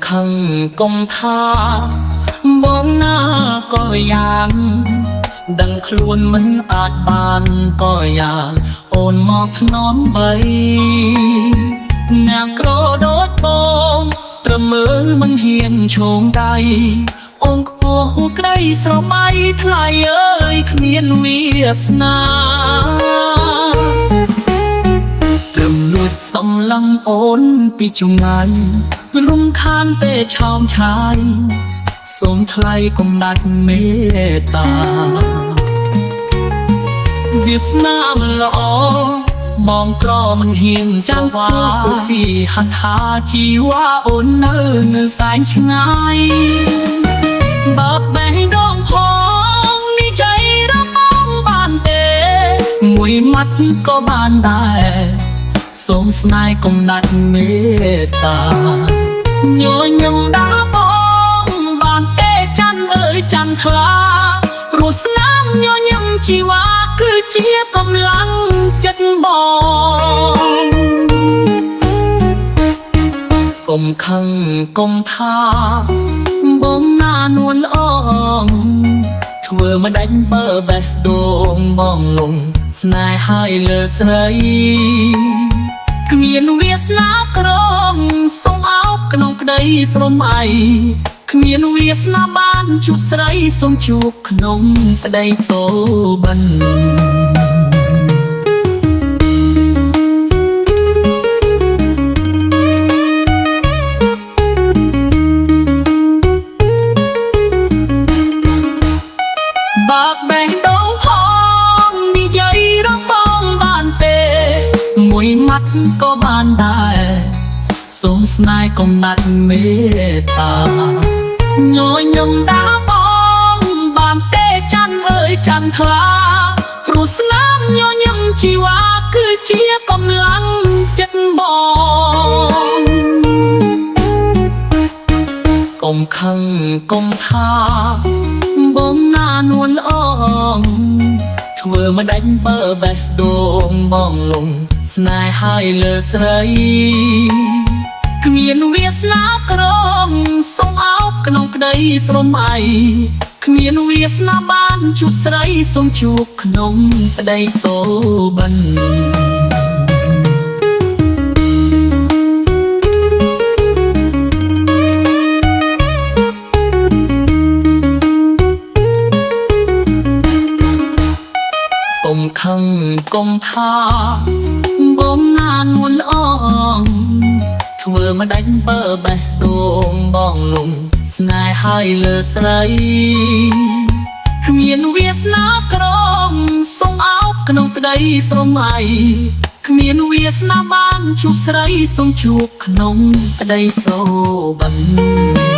ខឹងកុំថាបងណាក៏យ៉ាងដឹងខ្លួនមិនអាចបានក៏យ៉ាងអូនមកភ្នំបីអ្នកក្រដូចបងត្រឹមមើលមិនហ៊ានឈោងដៃអូនខ្ពស់ហួក្ដីស្រមៃថ្លៃអើយគ្មានវាសនាត្រឹមលួចសំឡឹងអូនពីចងាយរំខានពេលឆោមឆាយសូមថ្លៃកុំដាច់មេត្តាវាសនាមិនល្អបងក្រមិនហ៊ានចាំវ៉ាពីហត្ថាជីវ៉ាអូននៅសែនឆ្ងាយបើបេះដូងផងនេះใจរបស់បានទេមួយម៉ាត់ក៏បានដែរសូមស្នេហ៍កុំដាច់មេត្តាញញឹមដល់បងបានទេច័ន្ទអើយច័ន្ទថ្លារស់ស្នាមញញឹមជីវ៉ាគឺជាកម្លាំងចិត្តបងកុំខឹងកុំថាបងណានួនអងធ្វើមិនដាច់បើបេះដូងបងលងស្នេហ៍ហើយលើស្រីគ្មានវាសនាក្រងសូមអោបក្នុងក្តីស្រមៃគ្មានវាសនាបានជួបស្រីសូមជួបក្នុងក្តីសូបិនបើបេះដូងផងនិយាយរបស់បានទេមួយម៉ាត់ក៏បានដែរសូមស្នេហ៍កុំដាច់មេត្តាញញឹមដល់បងបានទេច័ន្ទអើយច័ន្ទថ្លាព្រោះស្នាមញញឹមជីវ៉ាគឺជាកម្លាំងចិត្តបងកុំខឹងកុំថាបងណានួនអងធ្វើមិនដាច់បើបេះដូងបងលងស្នេហ៍ហើយលើស្រីគ្មានវាសនាក្រងសូមអោបក្នុងក្តីស្រមៃគ្មានវាសនាបានជួបស្រីសូមជួបក្នុងក្តីសូបិនកុំខឹងកុំថាបងណានួនអងធ្វើមិនដាច់បើបេះដូងបងលងស្នេហ៍ហើយលើស្រីគ្មានវាសនាក្រងសូមអោបក្នុងក្តីស្រមៃគ្មានវាសនាបានជួបស្រីសូមជួបក្នុងក្តីសូបិន